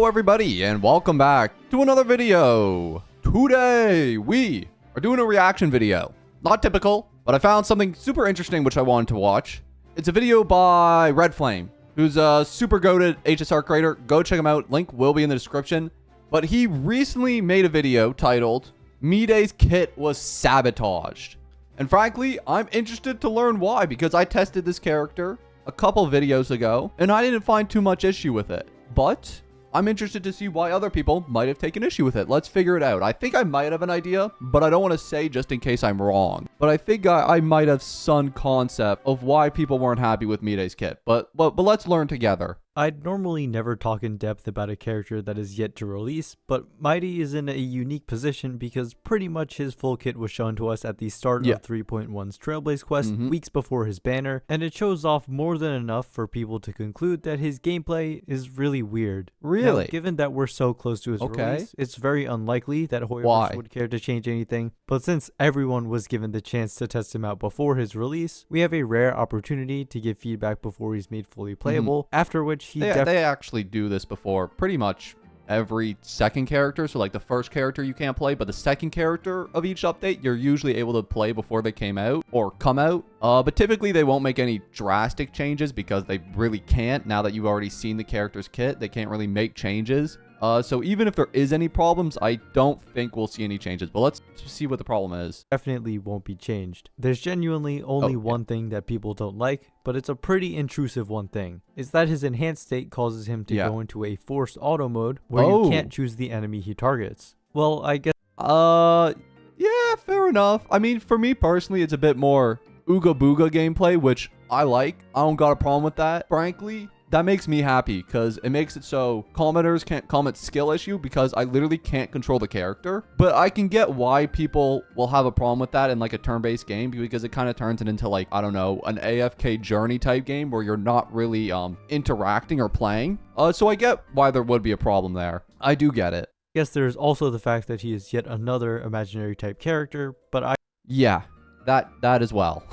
Hello everybody and welcome back to another video. Today we are doing a reaction video. Not typical, but I found something super interesting which I wanted to watch. It's a video by Red Flame, who's a super goated HSR creator. Go check him out. Link will be in the description. But he recently made a video titled Mydei's kit was sabotaged. And frankly, I'm interested to learn why, because I tested this character a couple videos ago and I didn't find too much issue with it. But I'm interested to see why other people might have taken issue with it. Let's figure it out. I think I might have an idea, but I don't want to say just in case I'm wrong. But I think I might have some concept of why people weren't happy with Mydei's kit. But let's learn together. I'd normally never talk in depth about a character that is yet to release, but Mydei is in a unique position because pretty much his full kit was shown to us at the start of 3.1's Trailblaze quest weeks before his banner, and it shows off more than enough for people to conclude that his gameplay is really weird. Really? Now, given that we're so close to his release, it's very unlikely that Hoyoverse would care to change anything, but since everyone was given the chance to test him out before his release, we have a rare opportunity to give feedback before he's made fully playable, after which they actually do this before pretty much every second character. So like the first character you can't play, but the second character of each update you're usually able to play before they came out or come out. But typically they won't make any drastic changes because they really can't. Now that you've already seen the character's kit, they can't really make changes. So even if there is any problems, I don't think we'll see any changes. But let's see what the problem is. Definitely won't be changed. There's genuinely only one thing that people don't like, but it's a pretty intrusive one thing. It's that his enhanced state causes him to go into a forced auto mode where you can't choose the enemy he targets. Well, I guess... yeah, fair enough. I mean, for me personally, it's a bit more Ooga Booga gameplay, which I like. I don't got a problem with that. Frankly, that makes me happy because it makes it so commenters can't comment skill issue because I literally can't control the character. But I can get why people will have a problem with that in like a turn-based game because it kind of turns it into like, I don't know, an AFK journey type game where you're not really interacting or playing. So I get why there would be a problem there. I do get it. I guess there's also the fact that he is yet another imaginary type character, but yeah, that as well.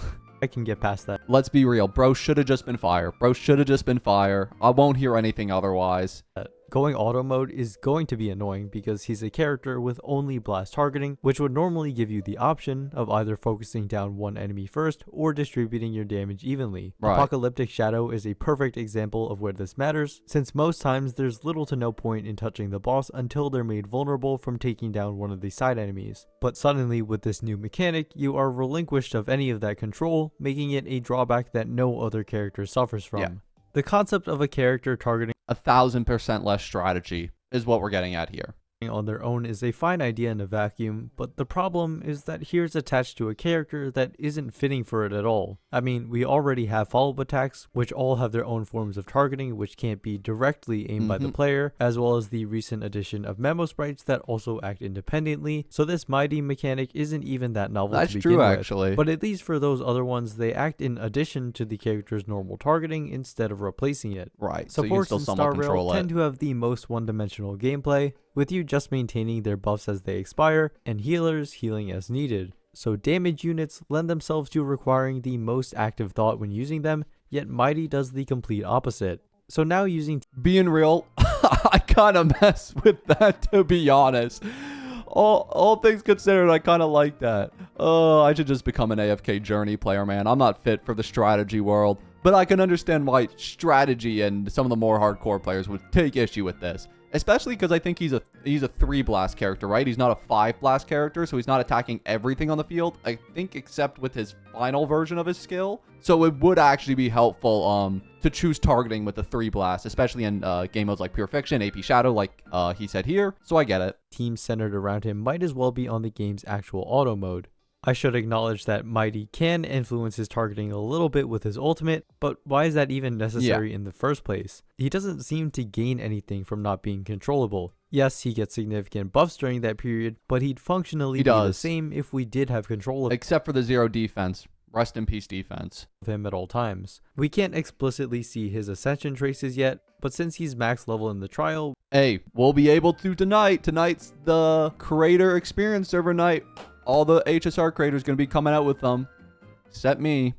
I can get past that. Let's be real. Bro should have just been fire. Bro should have just been fire. I won't hear anything otherwise. Going auto mode is going to be annoying because he's a character with only blast targeting, which would normally give you the option of either focusing down one enemy first or distributing your damage evenly. Apocalyptic Shadow is a perfect example of where this matters, since most times there's little to no point in touching the boss until they're made vulnerable from taking down one of the side enemies. But suddenly with this new mechanic, you are relinquished of any of that control, making it a drawback that no other character suffers from. The concept of a character targeting 1000% less strategy is what we're getting at here. On their own is a fine idea in a vacuum, but the problem is that here's attached to a character that isn't fitting for it at all. I mean, we already have follow-up attacks, which all have their own forms of targeting which can't be directly aimed by the player, as well as the recent addition of memo sprites that also act independently, so this Mydei mechanic isn't even that novel to begin with. Actually. But at least for those other ones, they act in addition to the character's normal targeting instead of replacing it. Right, Supports so you can still somewhat control it. Tend to have the most one-dimensional gameplay, with you just maintaining their buffs as they expire, and healers healing as needed. So damage units lend themselves to requiring the most active thought when using them, yet Mydei does the complete opposite. So now using... Being real, I kind of mess with that, to be honest. All things considered, I kind of like that. Oh, I should just become an AFK journey player, man. I'm not fit for the strategy world. But I can understand why strategy and some of the more hardcore players would take issue with this. Especially because I think he's a 3-blast character, right? He's not a 5-blast character, so he's not attacking everything on the field, I think, except with his final version of his skill. So it would actually be helpful to choose targeting with the 3-blast, especially in game modes like Pure Fiction, AP Shadow, like he said here. So I get it. Teams centered around him might as well be on the game's actual auto mode. I should acknowledge that Mydei can influence his targeting a little bit with his ultimate, but why is that even necessary in the first place? He doesn't seem to gain anything from not being controllable. Yes, he gets significant buffs during that period, but he'd functionally be the same if we did have control of him. Except for the 0 defense. Rest in peace defense. Of him at all times. We can't explicitly see his ascension traces yet, but since he's max level in the trial... Hey, we'll be able to tonight. Tonight's the creator experience server night. All the HSR creators going to be coming out with them. Except me.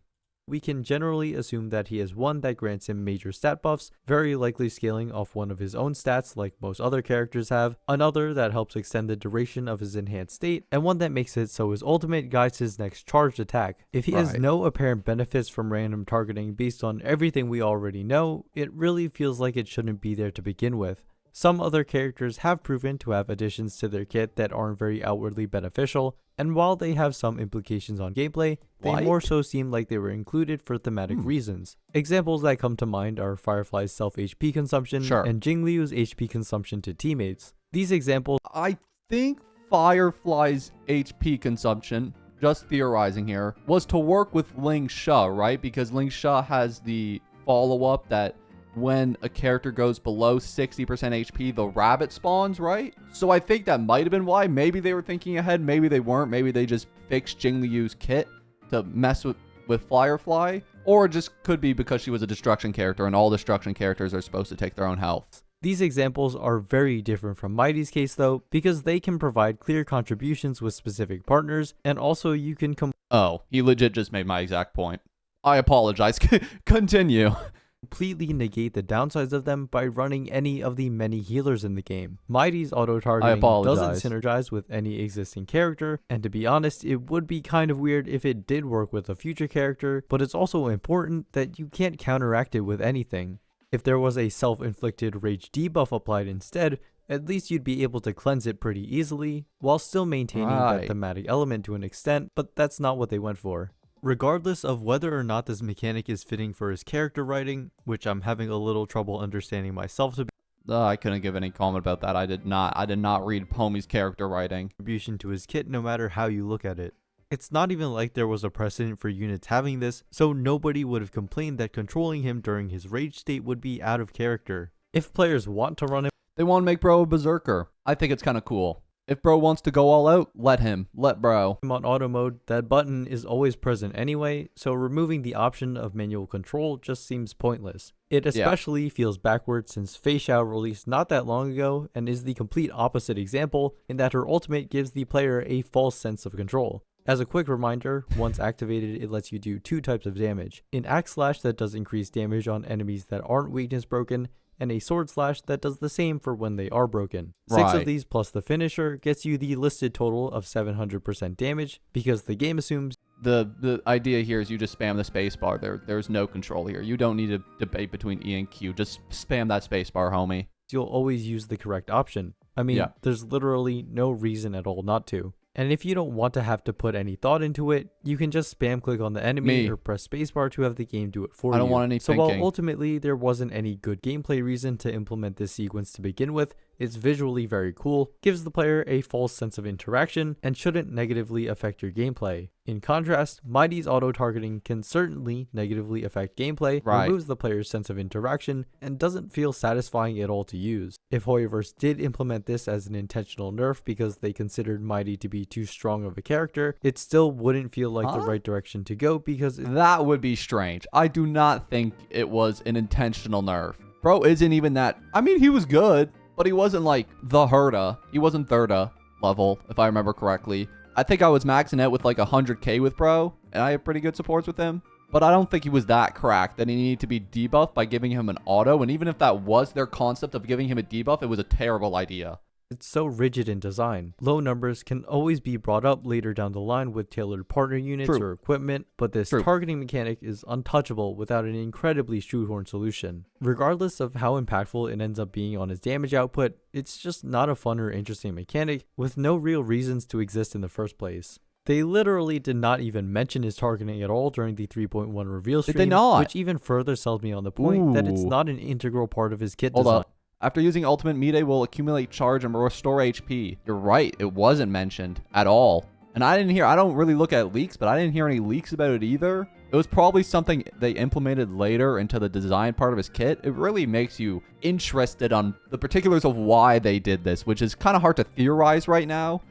we can generally assume that he has one that grants him major stat buffs, very likely scaling off one of his own stats like most other characters have, another that helps extend the duration of his enhanced state, and one that makes it so his ultimate guides his next charged attack. If he has no apparent benefits from random targeting based on everything we already know, it really feels like it shouldn't be there to begin with. Some other characters have proven to have additions to their kit that aren't very outwardly beneficial, and while they have some implications on gameplay, they more so seem like they were included for thematic reasons. Examples that come to mind are Firefly's self HP consumption and Jingliu's HP consumption to teammates. These examples... I think Firefly's HP consumption, just theorizing here, was to work with Ling Sha, right? Because Ling Sha has the follow-up that when a character goes below 60% HP, the rabbit spawns, right? So I think that might have been why. Maybe they were thinking ahead, maybe they weren't. Maybe they just fixed Jingliu's kit to mess with Firefly. Or it just could be because she was a destruction character, and all destruction characters are supposed to take their own health. These examples are very different from Mydei's case though, because they can provide clear contributions with specific partners, and also you can Oh, he legit just made my exact point. I apologize. Continue. Completely negate the downsides of them by running any of the many healers in the game. Mydei's auto-targeting doesn't synergize with any existing character, and to be honest, it would be kind of weird if it did work with a future character, but it's also important that you can't counteract it with anything. If there was a self-inflicted rage debuff applied instead, at least you'd be able to cleanse it pretty easily, while still maintaining that thematic element to an extent, but that's not what they went for. Regardless of whether or not this mechanic is fitting for his character writing, which I'm having a little trouble understanding myself to be, I couldn't give any comment about that. I did not read Pomy's character writing. Contribution to his kit no matter how you look at it. It's not even like there was a precedent for units having this, so nobody would have complained that controlling him during his rage state would be out of character. If players want to run him, they want to make bro a berserker. I think it's kind of cool. If bro wants to go all out, let bro. On auto mode, that button is always present anyway, so removing the option of manual control just seems pointless. It especially feels backwards since Fei Xiao released not that long ago and is the complete opposite example in that her ultimate gives the player a false sense of control. As a quick reminder, once activated, it lets you do two types of damage. An axe slash that does increased damage on enemies that aren't weakness broken, and a sword slash that does the same for when they are broken. 6 of these plus the finisher gets you the listed total of 700% damage, because the game assumes the idea here is you just spam the spacebar. There's no control here. You don't need to debate between E and Q. Just spam that spacebar, homie. You'll always use the correct option. I mean, there's literally no reason at all not to. And if you don't want to have to put any thought into it, you can just spam click on the enemy or press spacebar to have the game do it for you. I don't want any thinking. While ultimately there wasn't any good gameplay reason to implement this sequence to begin with, it's visually very cool, gives the player a false sense of interaction, and shouldn't negatively affect your gameplay. In contrast, Mydei's auto-targeting can certainly negatively affect gameplay, removes the player's sense of interaction, and doesn't feel satisfying at all to use. If Hoyoverse did implement this as an intentional nerf because they considered Mydei to be too strong of a character, it still wouldn't feel like the right direction to go because that would be strange. I do not think it was an intentional nerf. Bro isn't even that. I mean, he was good, but he wasn't like the Herda. He wasn't Thirda level, if I remember correctly. I think I was maxing out with like 100k with bro, and I have pretty good supports with him. But I don't think he was that cracked that he needed to be debuffed by giving him an auto. And even if that was their concept of giving him a debuff, it was a terrible idea. It's so rigid in design. Low numbers can always be brought up later down the line with tailored partner units or equipment, but this targeting mechanic is untouchable without an incredibly shoehorned solution. Regardless of how impactful it ends up being on his damage output, it's just not a fun or interesting mechanic with no real reasons to exist in the first place. They literally did not even mention his targeting at all during the 3.1 reveal stream, which even further sells me on the point that it's not an integral part of his kit design. After using ultimate, Mydei will accumulate charge and restore HP. You're right, it wasn't mentioned at all. And I don't really look at leaks, but I didn't hear any leaks about it either. It was probably something they implemented later into the design part of his kit. It really makes you interested on the particulars of why they did this, which is kind of hard to theorize right now,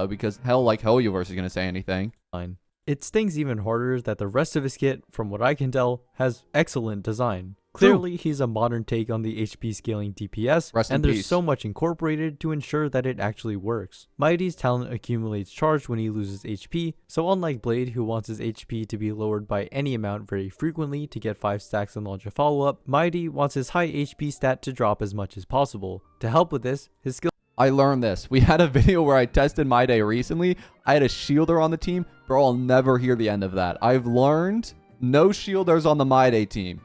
because Hoyoverse is going to say anything. It stings even harder that the rest of his kit, from what I can tell, has excellent design. Clearly, he's a modern take on the HP scaling DPS, and there's so much incorporated to ensure that it actually works. Mydei's talent accumulates charge when he loses HP, so unlike Blade, who wants his HP to be lowered by any amount very frequently to get 5 stacks and launch a follow-up, Mydei wants his high HP stat to drop as much as possible. To help with this, his skill... I learned this. We had a video where I tested Mydei recently. I had a shielder on the team, bro. I'll never hear the end of that. I've learned no shielders on the Mydei team.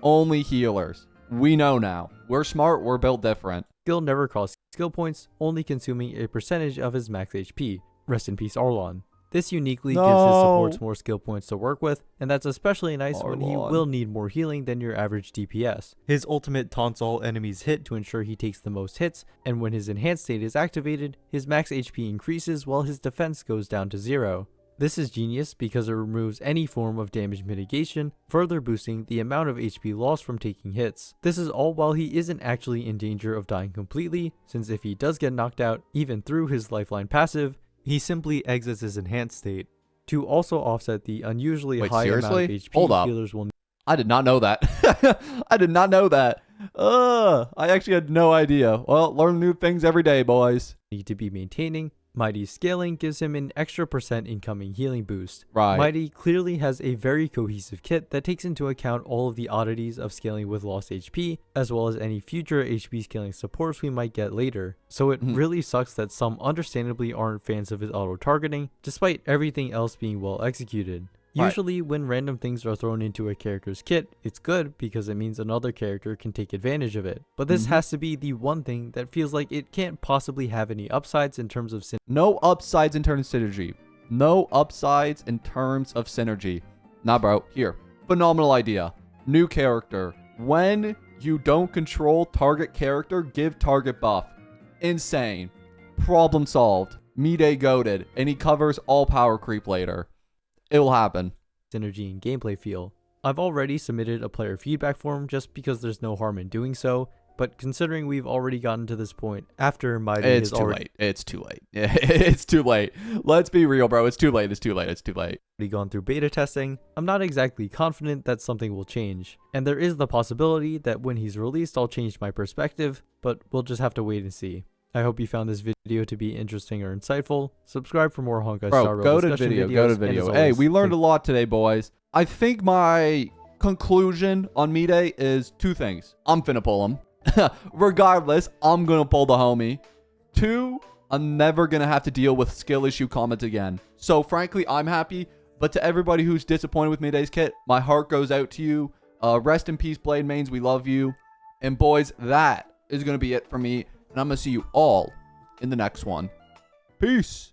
Only healers. We know now. We're smart. We're built different. Skill never costs skill points, only consuming a percentage of his max HP. Rest in peace, Arlon. This uniquely gives his supports more skill points to work with, and that's especially nice when he will need more healing than your average DPS. His ultimate taunts all enemies hit to ensure he takes the most hits, and when his enhanced state is activated, his max HP increases while his defense goes down to 0. This is genius because it removes any form of damage mitigation, further boosting the amount of HP lost from taking hits. This is all while he isn't actually in danger of dying completely, since if he does get knocked out, even through his lifeline passive, he simply exits his enhanced state. To also offset the unusually high amount of HP healers will... I did not know that. I did not know that. I actually had no idea. Well, learn new things every day, boys. Need to be maintaining. Mydei's scaling gives him an extra % incoming healing boost. Right. Mydei clearly has a very cohesive kit that takes into account all of the oddities of scaling with lost HP, as well as any future HP scaling supports we might get later. So it really sucks that some understandably aren't fans of his auto-targeting, despite everything else being well executed. Usually, when random things are thrown into a character's kit, it's good because it means another character can take advantage of it. But this has to be the one thing that feels like it can't possibly have any upsides in terms of synergy. No upsides in terms of synergy. No upsides in terms of synergy. Nah, bro. Here. Phenomenal idea. New character. When you don't control target character, give target buff. Insane. Problem solved. Mydei goated. And he covers all power creep later. It will happen. Synergy and gameplay feel. I've already submitted a player feedback form just because there's no harm in doing so, but considering we've already gotten to this point after Mydeis It's too late. It's too late. It's too late. Let's be real, bro. It's too late. It's too late. It's too late. Gone through beta testing, I'm not exactly confident that something will change, and there is the possibility that when he's released I'll change my perspective, but we'll just have to wait and see. I hope you found this video to be interesting or insightful. Subscribe for more Honkai Star Rail discussion videos. Go to video. Hey, we learned a lot today, boys. I think my conclusion on Mydei is 2 things. I'm finna pull him. Regardless, I'm gonna pull the homie. 2, I'm never gonna have to deal with skill issue comments again. So frankly, I'm happy. But to everybody who's disappointed with Mydei's kit, my heart goes out to you. Rest in peace, Blade Mains. We love you. And boys, that is gonna be it for me. And I'm going to see you all in the next one. Peace.